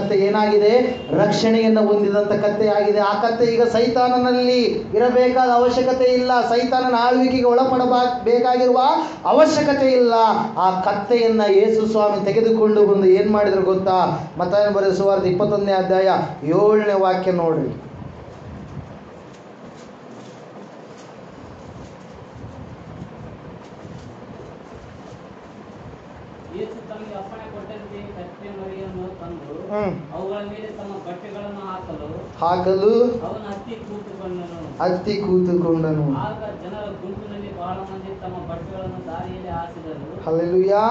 ಕತ್ತೆ ಏನಾಗಿದೆ? ರಕ್ಷಣೆಯನ್ನು ಹೊಂದಿದಂಥ ಕತ್ತೆ ಆಗಿದೆ. ಆ ಕತ್ತೆ ಈಗ ಸೈತಾನನಲ್ಲಿ ಇರಬೇಕಾದ ಅವಶ್ಯಕತೆ ಇಲ್ಲ, ಸೈತಾನನ ಆಳ್ವಿಕೆಗೆ ಒಳಪಡಬೇಕಾಗಿರುವ ಅವಶ್ಯಕತೆ ಇಲ್ಲ. ಆ ಕತ್ತೆಯನ್ನ ಯೇಸು ಸ್ವಾಮಿ ತೆಗೆದುಕೊಂಡು ಬಂದು ಏನ್ ಮಾಡಿದ್ರು ಗೊತ್ತಾ? ಮತ್ತಾಯನ ಬರೆದ ಸುವಾರ್ತೆ 21ನೇ ಅಧ್ಯಾಯ 7ನೇ ವಾಕ್ಯ ನೋಡ್ರಿ. ಹಾಕಲು ಹತ್ತಿ ಕೂತುಕೊಂಡನು. ಹಲ್ಲೆಲೂಯಾ.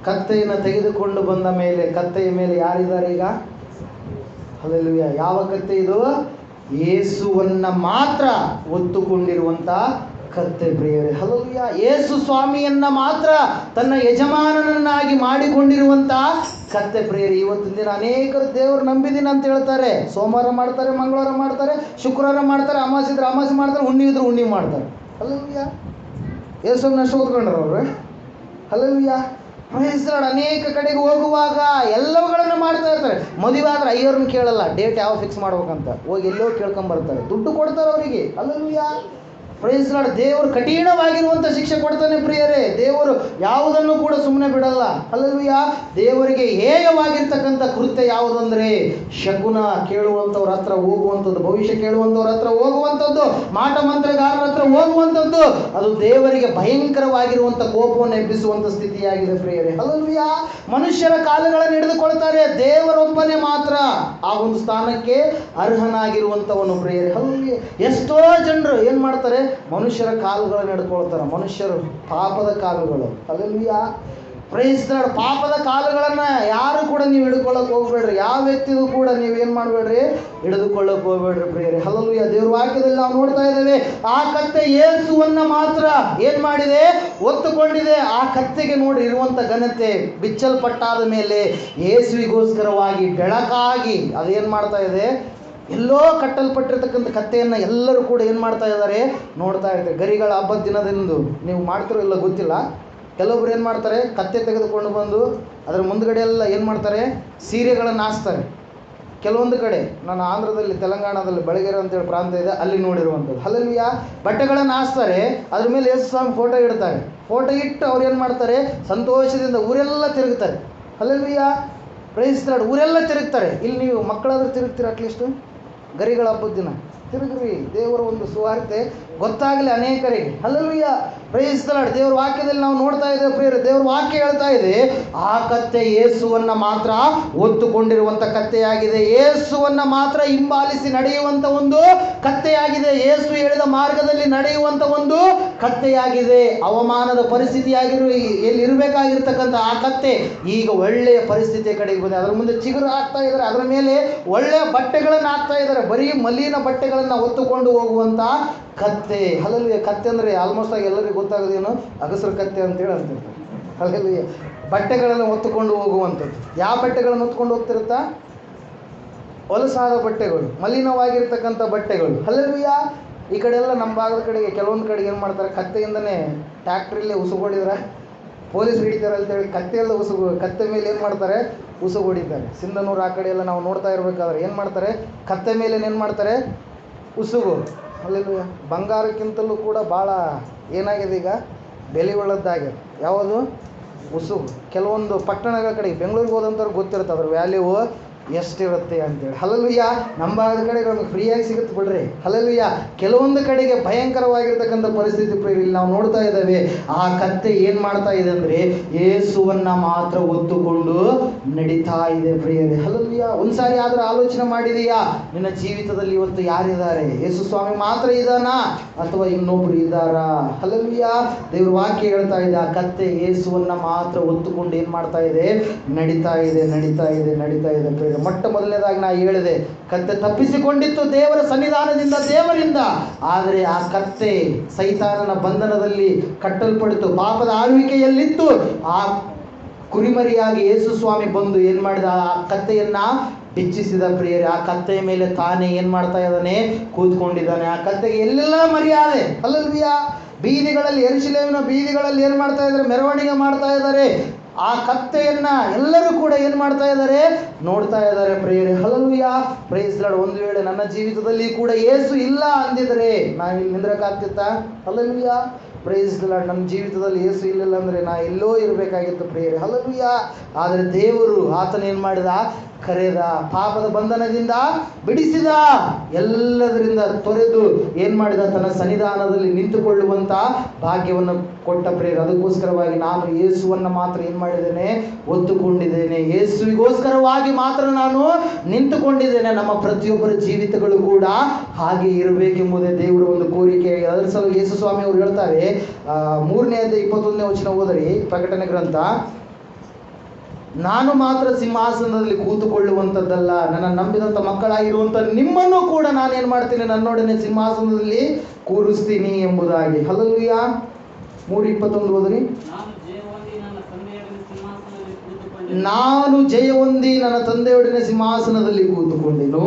ಕತ್ತೆಯನ್ನು ತೆಗೆದುಕೊಂಡು ಬಂದ ಮೇಲೆ ಕತ್ತೆಯ ಮೇಲೆ ಯಾರಿದ್ದಾರೆ ಈಗ? ಹಲ್ಲೆಲೂಯಾ. ಯಾವ ಕತ್ತೆ ಇದು? ಯೇಸುವನ್ನ ಮಾತ್ರ ಹೊತ್ತುಕೊಂಡಿರುವಂತ ಕತ್ತೆ ಪ್ರಿಯರೇ. ಹಲ್ಲೆಲೂಯಾ. ಯೇಸು ಸ್ವಾಮಿಯನ್ನ ಮಾತ್ರ ತನ್ನ ಯಜಮಾನನನ್ನಾಗಿ ಮಾಡಿಕೊಂಡಿರುವಂತ ಕತ್ತೆ ಪ್ರಿಯರೇ. ಇವತ್ತಿನ ದಿನ ಅನೇಕರು ದೇವರು ನಂಬಿದ್ದೀನಿ ಅಂತ ಹೇಳ್ತಾರೆ. ಸೋಮವಾರ ಮಾಡ್ತಾರೆ, ಮಂಗಳವಾರ ಮಾಡ್ತಾರೆ, ಶುಕ್ರವಾರ ಮಾಡ್ತಾರೆ, ಅಮಾವಾಸ್ಯೆ ಇದ್ರೆ ಅಮಾವಾಸ್ಯೆ ಮಾಡ್ತಾರೆ, ಹುಣ್ಣಿ ಇದ್ರೆ ಹುಣ್ಣಿ ಮಾಡ್ತಾರೆ. ಹಲ್ಲೆಲೂಯಾ. ಯೇಸುವನ್ನ ಅಷ್ಟು ಓದ್ಕೊಂಡ್ರು ಅವರು. ಹಲ್ಲೆಲೂಯಾ. ಅನೇಕ ಕಡೆಗೆ ಹೋಗುವಾಗ ಎಲ್ಲವುಗಳನ್ನು ಮಾಡ್ತಾ ಇರ್ತಾರೆ. ಮದುವೆ ಆದ್ರೆ ಅಯ್ಯೋರ್ನ ಕೇಳಲ್ಲ, ಡೇಟ್ ಯಾವ ಫಿಕ್ಸ್ ಮಾಡ್ಬೇಕಂತ ಹೋಗಿ ಎಲ್ಲೋ ಕೇಳ್ಕೊಂಬರ್ತಾರೆ, ದುಡ್ಡು ಕೊಡ್ತಾರೆ ಅವರಿಗೆ. ಹಲ್ಲೆಲೂಯಾ. Praise Lord. ದೇವರು ಕಠಿಣವಾಗಿರುವಂಥ ಶಿಕ್ಷೆ ಕೊಡ್ತಾನೆ ಪ್ರಿಯರೇ. ದೇವರು ಯಾವುದನ್ನು ಕೂಡ ಸುಮ್ಮನೆ ಬಿಡಲ್ಲ. ಹಲ್ಲೆಲೂಯಾ. ದೇವರಿಗೆ ಹೇಯವಾಗಿರ್ತಕ್ಕಂಥ ಕೃತ್ಯ ಯಾವುದಂದ್ರೆ ಶಕುನ ಕೇಳುವಂಥವ್ರ ಹತ್ರ ಹೋಗುವಂಥದ್ದು, ಭವಿಷ್ಯ ಕೇಳುವಂಥವ್ರ ಹತ್ರ ಹೋಗುವಂಥದ್ದು, ಮಾಟ ಮಂತ್ರಗಾರರ ಹತ್ರ ಹೋಗುವಂಥದ್ದು, ಅದು ದೇವರಿಗೆ ಭಯಂಕರವಾಗಿರುವಂಥ ಕೋಪವನ್ನು ಎಬ್ಬಿಸುವಂಥ ಸ್ಥಿತಿಯಾಗಿದೆ ಪ್ರಿಯರೇ. ಹಲ್ಲೆಲೂಯಾ. ಮನುಷ್ಯರ ಕಾಲುಗಳನ್ನು ಹಿಡಿದುಕೊಳ್ತಾರೆ, ದೇವರೊಬ್ಬನೇ ಮಾತ್ರ ಆ ಒಂದು ಸ್ಥಾನಕ್ಕೆ ಅರ್ಹನಾಗಿರುವಂಥವನು ಪ್ರಿಯರೇ. ಹಲ್ಲೆಲೂಯಾ. ಎಷ್ಟೋ ಜನರು ಏನು ಮಾಡ್ತಾರೆ? ಮನುಷ್ಯರ ಕಾಲುಗಳನ್ನು ಹಿಡ್ಕೊಳ್ತಾರೆ. ಮನುಷ್ಯರು ಪಾಪದ ಕಾಲುಗಳು. ಹಲ್ಲೆಲೂಯಾ. Praise Lord. ಪಾಪದ ಕಾಲುಗಳನ್ನು ಯಾರು ಕೂಡ ನೀವು ಹಿಡ್ಕೊಳ್ಳೋಕೆ ಹೋಗ್ಬೇಡ್ರಿ. ಯಾವ ವ್ಯಕ್ತಿಗೂ ಕೂಡ ನೀವೇನು ಮಾಡಬೇಡ್ರಿ? ಹಿಡಿದುಕೊಳ್ಳೋಕೆ ಹೋಗ್ಬೇಡ್ರಿ ಪ್ರಿಯರೇ. ಹಲ್ಲೆಲೂಯಾ. ದೇವ್ರ ವಾಕ್ಯದಲ್ಲಿ ನಾವು ನೋಡ್ತಾ ಇದ್ದೇವೆ, ಆ ಕತ್ತೆ ಯೇಸುವನ್ನ ಮಾತ್ರ ಏನು ಮಾಡಿದೆ? ಒತ್ತುಕೊಂಡಿದೆ. ಆ ಕತ್ತೆಗೆ ನೋಡಿ ಇರುವಂಥ ಘನತೆ. ಬಿಚ್ಚಲ್ಪಟ್ಟಾದ ಮೇಲೆ ಯೇಸುವಿಗೋಸ್ಕರವಾಗಿ ಬೆಳಕಾಗಿ ಅದೇನು ಮಾಡ್ತಾ ಇದೆ? ಎಲ್ಲೋ ಕಟ್ಟಲ್ಪಟ್ಟಿರ್ತಕ್ಕಂಥ ಕತ್ತೆಯನ್ನು ಎಲ್ಲರೂ ಕೂಡ ಏನು ಮಾಡ್ತಾ ಇದ್ದಾರೆ? ನೋಡ್ತಾ ಇರ್ತಾರೆ. ಗರಿಗಳ ಹಬ್ಬದ ದಿನದಂದು ನೀವು ಮಾಡ್ತಿರೋ ಇಲ್ಲ ಗೊತ್ತಿಲ್ಲ, ಕೆಲವೊಬ್ರು ಏನು ಮಾಡ್ತಾರೆ? ಕತ್ತೆ ತೆಗೆದುಕೊಂಡು ಬಂದು ಅದರ ಮುಂದ್ಗಡೆ ಎಲ್ಲ ಏನು ಮಾಡ್ತಾರೆ? ಸೀರೆಗಳನ್ನು ಹಾಸ್ತಾರೆ. ಕೆಲವೊಂದು ಕಡೆ ನಾನು ಆಂಧ್ರದಲ್ಲಿ, ತೆಲಂಗಾಣದಲ್ಲಿ ಬೆಳಗೆರೆ ಅಂತೇಳಿ ಪ್ರಾಂತ ಇದೆ, ಅಲ್ಲಿ ನೋಡಿರುವಂಥದ್ದು. ಹಲ್ಲೆಲೂಯಾ. ಬಟ್ಟೆಗಳನ್ನು ಹಾಸ್ತಾರೆ, ಅದ್ರ ಮೇಲೆ ಯೇಸು ಸ್ವಾಮಿ ಫೋಟೋ ಇಡ್ತಾರೆ. ಫೋಟೋ ಇಟ್ಟು ಅವ್ರು ಏನು ಮಾಡ್ತಾರೆ? ಸಂತೋಷದಿಂದ ಊರೆಲ್ಲ ತಿರುಗ್ತಾರೆ. ಹಲ್ಲೆಲೂಯಾ. Praise lord. ಊರೆಲ್ಲ ತಿರುಗ್ತಾರೆ. ಇಲ್ಲಿ ನೀವು ಮಕ್ಕಳಾದ್ರೂ ತಿರುಗ್ತೀರ, ಅಟ್ಲೀಸ್ಟು ಗರಿಗಳ ಹಬ್ಬದ ದಿನ ತಿರುಗ್ರಿ. ದೇವರ ಒಂದು ಸುವಾರ್ತೆ ಗೊತ್ತಾಗಲಿ ಅನೇಕರಿಗೆ. ಹಲ್ಲೆಲೂಯಾ. Praise the Lord. ದೇವರ ವಾಕ್ಯದಲ್ಲಿ ನಾವು ನೋಡ್ತಾ ಇದ್ದೇವೆ ಪ್ರಿಯರೇ. ದೇವರ ವಾಕ್ಯ ಹೇಳ್ತಾ ಇದೆ, ಆ ಕತ್ತೆ ಯೇಸುವನ್ನ ಮಾತ್ರ ಒತ್ತುಕೊಂಡಿರುವಂಥ ಕತ್ತೆಯಾಗಿದೆ. ಯೇಸುವನ್ನ ಮಾತ್ರ ಹಿಂಬಾಲಿಸಿ ನಡೆಯುವಂಥ ಒಂದು ಕತ್ತೆಯಾಗಿದೆ. ಯೇಸು ಹೇಳಿದ ಮಾರ್ಗದಲ್ಲಿ ನಡೆಯುವಂಥ ಒಂದು ಕತ್ತೆಯಾಗಿದೆ. ಅವಮಾನದ ಪರಿಸ್ಥಿತಿಯಾಗಿರುವ ಎಲ್ಲಿರಬೇಕಾಗಿರ್ತಕ್ಕಂಥ ಆ ಕತ್ತೆ ಈಗ ಒಳ್ಳೆಯ ಪರಿಸ್ಥಿತಿಯ ಕಡೆಗೆ ಬಂದಿದೆ. ಅದರ ಮುಂದೆ ಚಿಗುರು ಹಾಕ್ತಾ ಇದ್ದಾರೆ, ಅದರ ಮೇಲೆ ಒಳ್ಳೆಯ ಬಟ್ಟೆಗಳನ್ನು ಹಾಕ್ತಾ ಇದ್ದಾರೆ. ಬರೀ ಮಲಿನ ಬಟ್ಟೆಗಳನ್ನು ಹೊತ್ತುಕೊಂಡು ಹೋಗುವಂಥ ಕತ್ತೆ. ಹಲ್ಲೆಲೂಯಾ. ಕತ್ತೆ ಅಂದರೆ ಆಲ್ಮೋಸ್ಟ್ ಆಗಿ ಎಲ್ಲರಿಗೂ ಗೊತ್ತಾಗೋದೇನು? ಅಗಸರ ಕತ್ತೆ ಅಂತೇಳಿ ಅಂತಿರ್ತಾರೆ. ಹಲ್ಲೆಲೂಯಾ. ಬಟ್ಟೆಗಳನ್ನು ಹೊತ್ತುಕೊಂಡು ಹೋಗುವಂಥದ್ದು. ಯಾವ ಬಟ್ಟೆಗಳನ್ನು ಹೊತ್ಕೊಂಡು ಹೋಗ್ತಿರುತ್ತಾ? ಹೊಲಸಾದ ಬಟ್ಟೆಗಳು, ಮಲಿನವಾಗಿರ್ತಕ್ಕಂಥ ಬಟ್ಟೆಗಳು. ಹಲ್ಲೆಲೂಯಾ. ಈ ಕಡೆ ಎಲ್ಲ ನಮ್ಮ ಭಾಗದ ಕಡೆಗೆ ಕೆಲವೊಂದು ಕಡೆಗೆ ಏನು ಮಾಡ್ತಾರೆ? ಕತ್ತೆಯಿಂದನೇ ಟ್ಯಾಕ್ಟ್ರಿಲ್ಲೇ ಉಸುಗೊಡಿದ್ರೆ ಪೊಲೀಸ್ ಹಿಡಿತಾರೆ ಅಂತೇಳಿ ಕತ್ತೆಯೆಲ್ಲ ಕತ್ತೆ ಮೇಲೆ ಏನು ಮಾಡ್ತಾರೆ? ಉಸುಗೊಡಿತಾರೆ. ಸಿಂಧನೂರು ಆ ಕಡೆ ಎಲ್ಲ ನಾವು ನೋಡ್ತಾ ಇರಬೇಕಾದ್ರೆ ಏನು ಮಾಡ್ತಾರೆ? ಕತ್ತೆ ಮೇಲೆ ಏನು ಮಾಡ್ತಾರೆ? ಉಸುಗು. ಹಲ್ಲೆಲೂಯಾ. ಬಂಗಾರಕ್ಕಿಂತಲೂ ಕೂಡ ಭಾಳ ಏನಾಗಿದೆ ಈಗ? ಬೆಲೆ ಉಳ್ಳದ್ದಾಗಿದೆ. ಯಾವುದು? ಉಸುಗು. ಕೆಲವೊಂದು ಪಟ್ಟಣಗಳ ಕಡೆಗೆ ಬೆಂಗಳೂರಿಗೆ ಹೋದಂಥವ್ರು ಗೊತ್ತಿರುತ್ತೆ ಅದ್ರ ವ್ಯಾಲ್ಯೂ ಎಷ್ಟಿರುತ್ತೆ ಅಂತೇಳಿ. ಹಲ್ಲೆಲೂಯಾ. ನಮ್ಮ ಭಾಗದ ಕಡೆಗೆ ನಮಗೆ ಫ್ರೀಯಾಗಿ ಸಿಗುತ್ತೆ ಬಿಡ್ರಿ. ಹಲ್ಲೆಲೂಯಾ. ಕೆಲವೊಂದು ಕಡೆಗೆ ಭಯಂಕರವಾಗಿರ್ತಕ್ಕಂಥ ಪರಿಸ್ಥಿತಿ ಇಲ್ಲಿ ನಾವು ನೋಡ್ತಾ ಇದ್ದೇವೆ. ಆ ಕತ್ತೆ ಏನು ಮಾಡ್ತಾ ಇದೆ ಅಂದರೆ ಯೇಸುವನ್ನ ಮಾತ್ರ ಒತ್ತುಕೊಂಡು ನಡೀತಾ ಇದೆ ಪ್ರಿಯರೇ. ಹಲ್ಲೆಲೂಯಾ. ಒಂದ್ಸಾರಿ ಆದರೂ ಆಲೋಚನೆ ಮಾಡಿದೆಯಾ? ನಿನ್ನ ಜೀವಿತದಲ್ಲಿ ಇವತ್ತು ಯಾರಿದ್ದಾರೆ? ಯೇಸು ಸ್ವಾಮಿ ಮಾತ್ರ ಇದ್ದಾನಾ ಅಥವಾ ಇನ್ನೊಬ್ರು ಇದ್ದಾರಾ? ಹಲ್ಲೆಲೂಯಾ. ದೇವ್ರ ವಾಕ್ಯ ಹೇಳ್ತಾ ಇದೆ, ಆ ಕತ್ತೆ ಯೇಸುವನ್ನ ಮಾತ್ರ ಒತ್ತುಕೊಂಡು ಏನು ಮಾಡ್ತಾ ಇದೆ? ನಡೀತಾ ಇದೆ, ನಡೀತಾ ಇದೆ, ನಡೀತಾ ಇದೆ ಪ್ರಿಯರೇ. ಮೊಟ್ಟ ಮೊದಲನೇದಾಗಿ ನಾ ಹೇಳಿದೆ, ಕತ್ತೆ ತಪ್ಪಿಸಿಕೊಂಡಿತ್ತು ದೇವರ ಸನ್ನಿಧಾನದಿಂದ, ದೇವರಿಂದ. ಆದರೆ ಆ ಕತ್ತೆ ಸೈತಾನನ ಬಂಧನದಲ್ಲಿ ಕಟ್ಟಲ್ಪಡಿತು, ಪಾಪದ ಆಳ್ವಿಕೆಯಲ್ಲಿತ್ತು. ಆ ಕುರಿಮರಿಯಾಗಿ ಯೇಸು ಸ್ವಾಮಿ ಬಂದು ಏನು ಮಾಡಿದ? ಆ ಕತ್ತೆಯನ್ನ ಬಿಚ್ಚಿಸಿದ ಪ್ರಿಯರೇ. ಆ ಕತ್ತೆಯ ಮೇಲೆ ತಾನೇ ಏನು ಮಾಡ್ತಾ ಇದ್ದಾನೆ? ಕೂತ್ಕೊಂಡಿದ್ದಾನೆ. ಆ ಕತ್ತೆಗೆ ಎಲ್ಲೆಲ್ಲ ಮರ್ಯಾದೆ. ಹಲ್ಲೆಲೂಯಾ. ಬೀದಿಗಳಲ್ಲಿ, ಯೆರೂಸಲೇಮಿನ ಬೀದಿಗಳಲ್ಲಿ ಏನು ಮಾಡ್ತಾ ಇದ್ದಾರೆ? ಮೆರವಣಿಗೆ ಮಾಡ್ತಾ ಇದ್ದಾರೆ. ಆ ಕತ್ತೆಯನ್ನ ಎಲ್ಲರೂ ಕೂಡ ಏನು ಮಾಡ್ತಾ ಇದ್ದಾರೆ, ನೋಡ್ತಾ ಇದ್ದಾರೆ ಪ್ರಿಯರೇ. Hallelujah, praise Lord. ಒಂದು ವೇಳೆ ನನ್ನ ಜೀವಿತದಲ್ಲಿ ಕೂಡ ಯೇಸು ಇಲ್ಲ ಅಂದಿದ್ರೆ ನಾನು ಇಲ್ಲಿ ನಿಂದ್ರಕ್ಕಾಗ್ತಿತ್ತಾ? Hallelujah, praise lord. ನನ್ನ ಜೀವಿತದಲ್ಲಿ ಯೇಸು ಇಲ್ಲಿಲ್ಲ ಅಂದರೆ ನಾ ಎಲ್ಲೋ ಇರಬೇಕಾಗಿತ್ತು ಪ್ರಿಯರೇ. ಹಲ್ಲೆಲೂಯಾ. ಆದರೆ ದೇವರು ಆತನೇನು ಮಾಡಿದ, ಕರೆದ, ಪಾಪದ ಬಂಧನದಿಂದ ಬಿಡಿಸಿದ, ಎಲ್ಲದರಿಂದ ತೊರೆದು ಏನು ಮಾಡಿದ, ತನ್ನ ಸನ್ನಿಧಾನದಲ್ಲಿ ನಿಂತುಕೊಳ್ಳುವಂಥ ಭಾಗ್ಯವನ್ನು ಕೊಟ್ಟ ಪ್ರಿಯರೇ. ಅದಕ್ಕೋಸ್ಕರವಾಗಿ ನಾನು ಯೇಸುವನ್ನು ಮಾತ್ರ ಏನು ಮಾಡಿದ್ದೇನೆ, ಒತ್ತುಕೊಂಡಿದ್ದೇನೆ. ಯೇಸುವಿಗೋಸ್ಕರವಾಗಿ ಮಾತ್ರ ನಾನು ನಿಂತುಕೊಂಡಿದ್ದೇನೆ. ನಮ್ಮ ಪ್ರತಿಯೊಬ್ಬರ ಜೀವಿತಗಳು ಕೂಡ ಹಾಗೆ ಇರಬೇಕೆಂಬುದೇ ದೇವರ ಒಂದು ಕೋರಿಕೆ. ಅದರ ಸಲ ಯೇಸು ಸ್ವಾಮಿ ಅವರು ಹೇಳ್ತಾರೆ, 3ನೇ ಅಧ್ಯಾಯ 21ನೇ ವಚನ ಓದರಿ, ಪ್ರಕಟಣೆ ಗ್ರಂಥ. ನಾನು ಮಾತ್ರ ಸಿಂಹಾಸನದಲ್ಲಿ ಕೂತುಕೊಳ್ಳುವಂಥದ್ದಲ್ಲ, ನನ್ನ ನಂಬಿದಂಥ ಮಕ್ಕಳಾಗಿರುವಂಥ ನಿಮ್ಮನ್ನು ಕೂಡ ನಾನೇನು ಮಾಡ್ತೀನಿ, ನನ್ನೊಡನೆ ಸಿಂಹಾಸನದಲ್ಲಿ ಕೂರಿಸ್ತೀನಿ ಎಂಬುದಾಗಿ. ಹಲ್ಲೆಲೂಯಾ. 3:21 ಓದ್ರಿ. ನಾನು ಜಯ ಹೊಂದಿ ನನ್ನ ತಂದೆಯೊಡನೆ ಸಿಂಹಾಸನದಲ್ಲಿ ಕೂತುಕೊಂಡೆನು,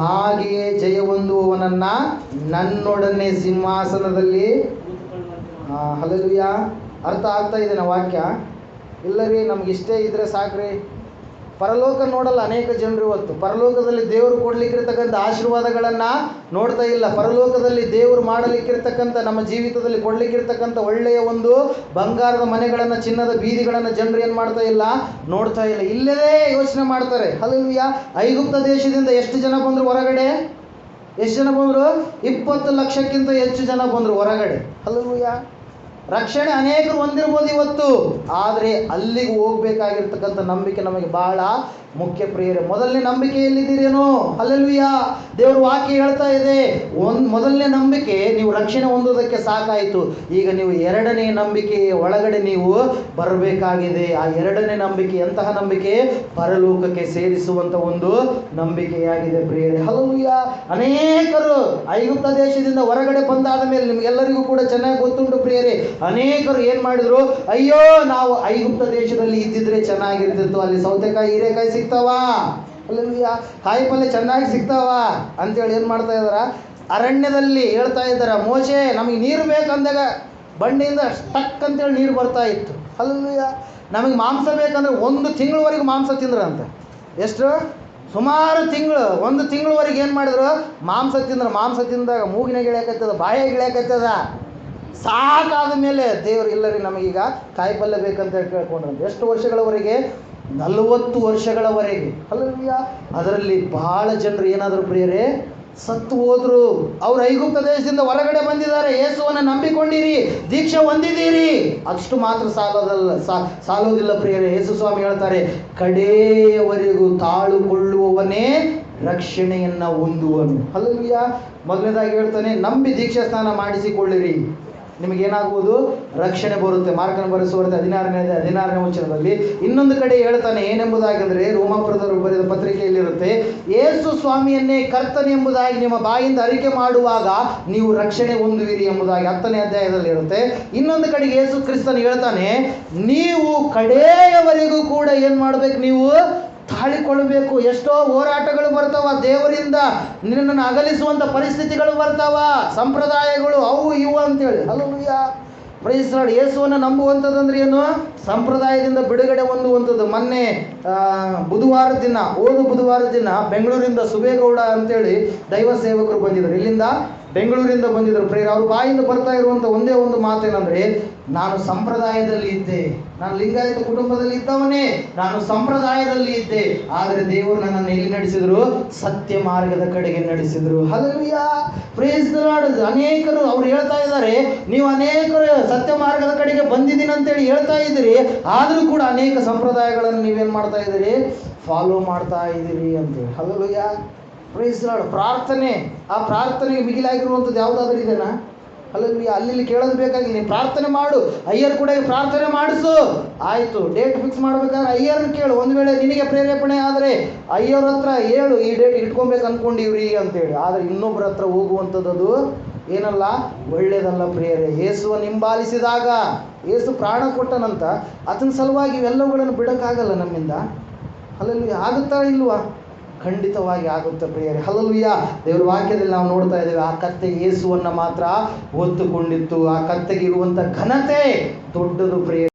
ಹಾಗೆಯೇ ಜಯ ಹೊಂದುವವನನ್ನ ನನ್ನೊಡನೆ ಸಿಂಹಾಸನದಲ್ಲಿ. ಹಲ್ಲೆಲೂಯಾ. ಅರ್ಥ ಆಗ್ತಾ ಇದೆ ನಾ ವಾಕ್ಯ? ಇಲ್ಲರಿ, ನಮ್ಗೆ ಇಷ್ಟೇ ಇದ್ರೆ ಸಾಕ್ರಿ. ಪರಲೋಕ ನೋಡಲ್ಲ ಅನೇಕ ಜನರು. ಇವತ್ತು ಪರಲೋಕದಲ್ಲಿ ದೇವರು ಕೊಡ್ಲಿಕ್ಕಿರ್ತಕ್ಕಂಥ ಆಶೀರ್ವಾದಗಳನ್ನು ನೋಡ್ತಾ ಇಲ್ಲ. ಪರಲೋಕದಲ್ಲಿ ದೇವರು ಮಾಡಲಿಕ್ಕಿರ್ತಕ್ಕಂಥ, ನಮ್ಮ ಜೀವಿತದಲ್ಲಿ ಕೊಡ್ಲಿಕ್ಕಿರ್ತಕ್ಕಂಥ ಒಳ್ಳೆಯ ಒಂದು ಬಂಗಾರದ ಮನೆಗಳನ್ನು, ಚಿನ್ನದ ಬೀದಿಗಳನ್ನು ಜನರು ಏನು ಮಾಡ್ತಾ ಇಲ್ಲ, ನೋಡ್ತಾ ಇಲ್ಲ. ಇಲ್ಲದೇ ಯೋಚನೆ ಮಾಡ್ತಾರೆ. ಹಲ್ಲೆಲೂಯಾ. ಐಗುಪ್ತ ದೇಶದಿಂದ ಎಷ್ಟು ಜನ ಬಂದರು ಹೊರಗಡೆ? ಎಷ್ಟು ಜನ ಬಂದರು? 20 ಲಕ್ಷಕ್ಕಿಂತ ಹೆಚ್ಚು ಜನ ಬಂದರು ಹೊರಗಡೆ. ಹಲ್ಲೆಲೂಯಾ. ರಕ್ಷಣೆ ಅನೇಕರು ಹೊಂದಿರ್ಬೋದು ಇವತ್ತು, ಆದರೆ ಅಲ್ಲಿಗೆ ಹೋಗ್ಬೇಕಾಗಿರ್ತಕ್ಕಂಥ ನಂಬಿಕೆ ನಮಗೆ ಬಹಳ ಮುಖ್ಯ ಪ್ರಿಯರೇ. ಮೊದಲನೇ ನಂಬಿಕೆ ಎಲ್ಲಿದ್ದೀರೇನೋ? ಹಲ್ಲೆಲೂಯಾ. ದೇವರು ವಾಕ್ಯ ಹೇಳ್ತಾ ಇದೆ, ಮೊದಲನೇ ನಂಬಿಕೆ ನೀವು ರಕ್ಷಣೆ ಹೊಂದೋದಕ್ಕೆ ಸಾಕಾಯಿತು. ಈಗ ನೀವು 2ನೇ ನಂಬಿಕೆಯ ಒಳಗಡೆ ನೀವು ಬರಬೇಕಾಗಿದೆ. ಆ 2ನೇ ನಂಬಿಕೆ ಎಂತಹ ನಂಬಿಕೆ? ಪರಲೋಕಕ್ಕೆ ಸೇರಿಸುವಂಥ ಒಂದು ನಂಬಿಕೆಯಾಗಿದೆ ಪ್ರಿಯರೇ. ಹಲ್ಲೆಲೂಯಾ. ಅನೇಕರು ಐಗುಪ್ತ ದೇಶದಿಂದ ಹೊರಗಡೆ ಬಂದಾದ ಮೇಲೆ ನಿಮಗೆಲ್ಲರಿಗೂ ಕೂಡ ಚೆನ್ನಾಗಿ ಗೊತ್ತುಂಟು ಪ್ರಿಯರೇ, ಅನೇಕರು ಏನು ಮಾಡಿದ್ರು, ಅಯ್ಯೋ ನಾವು ಐಗುಪ್ತ ದೇಶದಲ್ಲಿ ಇದ್ದಿದ್ರೆ ಚೆನ್ನಾಗಿರ್ತಿತ್ತು, ಅಲ್ಲಿ ಸೌತೆಕಾಯಿ, ಹೀರೆಕಾಯಿ ಸಿಗ್ತಾವ, ಅಲ್ಲಲ್ವಿಯ ಕಾಯಿ ಪಲ್ಯ ಚೆನ್ನಾಗಿ ಸಿಗ್ತಾವ ಅಂತೇಳಿ ಏನು ಮಾಡ್ತಾ ಇದಾರ, ಅರಣ್ಯದಲ್ಲಿ ಹೇಳ್ತಾ ಇದ್ದಾರೆ, ಮೋಶೆ ನಮಗೆ ನೀರು ಬೇಕಂದಾಗ ಬಂಡೆಯಿಂದ ಟಕ್ ಅಂತೇಳಿ ನೀರು ಬರ್ತಾ ಇತ್ತು. ಅಲ್ಲಲ್ವಿಯ ನಮಗೆ ಮಾಂಸ ಬೇಕಂದ್ರೆ 1 ತಿಂಗಳವರೆಗೂ ಮಾಂಸ ತಿಂದ್ರಂತೆ. ಎಷ್ಟು? ಸುಮಾರು ತಿಂಗಳು, 1 ತಿಂಗಳವರೆಗೆ ಏನು ಮಾಡಿದ್ರು, ಮಾಂಸ ತಿಂದ್ರೆ. ಮಾಂಸ ತಿಂದಾಗ ಮೂಗಿನಾಗ ಇಳಿಯಾಕತ್ತದ, ಬಾಯಾಗ ಇಳಿಯಾಕತ್ತದ. ಸಾಕಾದ ಮೇಲೆ ದೇವರು ಇಲ್ಲರಿ ನಮಗೀಗ ಕಾಯಿ ಪಲ್ಯ ಬೇಕಂತ ಕೇಳ್ಕೊಂಡ್ರಂತೆ. ಎಷ್ಟು ವರ್ಷಗಳವರೆಗೆ? 40 ವರ್ಷಗಳವರೆಗೆ. ಅಲ್ಲಲ್ವಿಯ ಅದರಲ್ಲಿ ಬಹಳ ಜನರು ಏನಾದರೂ ಪ್ರಿಯರೇ ಸತ್ತು ಹೋದ್ರು. ಅವ್ರು ಐಗುಪ್ತ ದೇಶದಿಂದ ಹೊರಗಡೆ ಬಂದಿದ್ದಾರೆ, ಯೇಸುವನ್ನು ನಂಬಿಕೊಂಡಿರಿ, ದೀಕ್ಷೆ ಹೊಂದಿದ್ದೀರಿ, ಅಷ್ಟು ಮಾತ್ರ ಸಾಲೋದಿಲ್ಲ ಪ್ರಿಯರೇ. ಯೇಸು ಸ್ವಾಮಿ ಹೇಳ್ತಾರೆ, ಕಡೆಯವರೆಗೂ ತಾಳುಕೊಳ್ಳುವವನೇ ರಕ್ಷಣೆಯನ್ನು ಹೊಂದುವನು. ಹಲ್ಲೆಲೂಯಾ. ಮೊದಲನೇದಾಗಿ ಹೇಳ್ತಾನೆ, ನಂಬಿ ದೀಕ್ಷಾ ಸ್ನಾನ ಮಾಡಿಸಿಕೊಳ್ಳಿರಿ, ನಿಮಗೇನಾಗುವುದು? ರಕ್ಷಣೆ ಬರುತ್ತೆ. ಮಾರ್ಕನ ಬರೆಸುವಂತೆ 16ನೇ ವಚನದಲ್ಲಿ. ಇನ್ನೊಂದು ಕಡೆ ಹೇಳ್ತಾನೆ ಏನೆಂಬುದಾಗಿಂದರೆ, ರೋಮಾಪುರದವರು ಬರೆದ ಪತ್ರಿಕೆಯಲ್ಲಿರುತ್ತೆ, ಯೇಸು ಸ್ವಾಮಿಯನ್ನೇ ಕರ್ತನೆ ಎಂಬುದಾಗಿ ನಿಮ್ಮ ಬಾಯಿಂದ ಅರಿಕೆ ಮಾಡುವಾಗ ನೀವು ರಕ್ಷಣೆ ಹೊಂದುವಿರಿ ಎಂಬುದಾಗಿ 10ನೇ ಅಧ್ಯಾಯದಲ್ಲಿ ಇರುತ್ತೆ. ಇನ್ನೊಂದು ಕಡೆಗೆ ಯೇಸು ಕ್ರಿಸ್ತನು ಹೇಳ್ತಾನೆ, ನೀವು ಕಡೆಯವರೆಗೂ ಕೂಡ ಏನು ಮಾಡಬೇಕು? ನೀವು ತಾಳಿಕೊಳ್ಳಬೇಕು. ಎಷ್ಟೋ ಹೋರಾಟಗಳು ಬರ್ತಾವ, ದೇವರಿಂದ ನಿನ್ನನ್ನು ಅಗಲಿಸುವಂಥ ಪರಿಸ್ಥಿತಿಗಳು ಬರ್ತಾವ, ಸಂಪ್ರದಾಯಗಳು ಅವು ಇವು ಅಂತೇಳಿ. ಹಲ್ಲೆಲೂಯಾ. Praise Lord. ಯೇಸುವನ್ನು ನಂಬುವಂಥದ್ದಂದ್ರೆ ಏನು? ಸಂಪ್ರದಾಯದಿಂದ ಬಿಡುಗಡೆ ಹೊಂದುವಂಥದ್ದು. ಮೊನ್ನೆ ಬುಧವಾರದ ದಿನ ಬೆಂಗಳೂರಿಂದ ಸುಬೇಗೌಡ ಅಂತೇಳಿ ದೈವ ಸೇವಕರು ಬಂದಿದ್ರು. ಇಲ್ಲಿಂದ ಬೆಂಗಳೂರಿಂದ ಬಂದಿದ್ದರು ಪ್ರೇರ. ಅವ್ರ ಬಾಯಿಂದ ಬರ್ತಾ ಇರುವಂಥ ಒಂದೇ ಒಂದು ಮಾತೇನೆಂದರೆ, ನಾನು ಸಂಪ್ರದಾಯದಲ್ಲಿ ಇದ್ದೆ, ನಾನು ಲಿಂಗಾಯತ ಕುಟುಂಬದಲ್ಲಿ ಇದ್ದವನೇ, ನಾನು ಸಂಪ್ರದಾಯದಲ್ಲಿ ಇದ್ದೆ, ಆದರೆ ದೇವರು ನನ್ನನ್ನು ಎಲ್ಲಿ ನಡೆಸಿದ್ರು? ಸತ್ಯ ಮಾರ್ಗದ ಕಡೆಗೆ ನಡೆಸಿದ್ರು. ಹಲ್ಲೆಲೂಯಾ. Praise the Lord. ಅನೇಕರು ಅವ್ರು ಹೇಳ್ತಾ ಇದ್ದಾರೆ, ನೀವು ಅನೇಕರು ಸತ್ಯ ಮಾರ್ಗದ ಕಡೆಗೆ ಬಂದಿದ್ದೀನಿ ಅಂತೇಳಿ ಹೇಳ್ತಾ ಇದ್ದೀರಿ, ಆದರೂ ಕೂಡ ಅನೇಕ ಸಂಪ್ರದಾಯಗಳನ್ನು ನೀವೇನು ಮಾಡ್ತಾ ಇದ್ದೀರಿ? ಫಾಲೋ ಮಾಡ್ತಾ ಇದ್ದೀರಿ ಅಂತೇಳಿ. ಹಲ್ಲೆಲೂಯಾ. Praise the Lord. ಪ್ರಾರ್ಥನೆ, ಆ ಪ್ರಾರ್ಥನೆಗೆ ಮಿಗಿಲಾಗಿರುವಂಥದ್ದು ಯಾವುದಾದ್ರೂ ಇದೆನಾ? ಅಲ್ಲಲ್ಲಿ ಅಲ್ಲಿ ಕೇಳೋದು ಬೇಕಾಗಿಲ್ಲ. ನೀನು ಪ್ರಾರ್ಥನೆ ಮಾಡು, ಅಯ್ಯರ್ ಕೂಡ ಪ್ರಾರ್ಥನೆ ಮಾಡಿಸು, ಆಯಿತು. ಡೇಟ್ ಫಿಕ್ಸ್ ಮಾಡ್ಬೇಕಾದ್ರೆ ಅಯ್ಯರ್ನ ಕೇಳು. ಒಂದು ವೇಳೆ ನಿನಗೆ ಪ್ರೇರೇಪಣೆ ಆದರೆ ಅಯ್ಯವ್ರ ಹತ್ರ ಹೇಳು, ಈ ಡೇಟ್ ಇಟ್ಕೊಬೇಕು ಅಂದ್ಕೊಂಡಿವ್ರಿ ಅಂತೇಳಿ. ಆದರೆ ಇನ್ನೊಬ್ಬರ ಹತ್ರ ಹೋಗುವಂಥದ್ದು ಏನಲ್ಲ, ಒಳ್ಳೆಯದಲ್ಲ ಪ್ರಿಯರೇ. ಯೇಸುವನ್ನು ಹಿಂಬಾಲಿಸಿದಾಗ ಯೇಸು ಪ್ರಾಣ ಕೊಟ್ಟನಂತ, ಅದನ್ನ ಸಲುವಾಗಿ ಇವೆಲ್ಲವುಗಳನ್ನು ಬಿಡೋಕ್ಕಾಗಲ್ಲ ನಮ್ಮಿಂದ. ಅಲ್ಲಲ್ಲಿ ಆಗುತ್ತಾ ಇಲ್ವಾ? ಖಂಡಿತವಾಗಿ ಆಗುತ್ತೆ ಪ್ರಿಯರೇ. ಹಲ್ಲೆಲೂಯಾ. ದೇವರ ವಾಕ್ಯದಲ್ಲಿ ನಾವು ನೋಡ್ತಾ ಇದ್ದೇವೆ, ಆ ಕತ್ತೆ ಯೇಸುವನ್ನು ಮಾತ್ರ ಹೊತ್ತುಕೊಂಡಿತ್ತು. ಆ ಕತ್ತೆಗೆ ಇರುವಂಥ ಘನತೆ ದೊಡ್ಡದು ಪ್ರಿಯರೇ.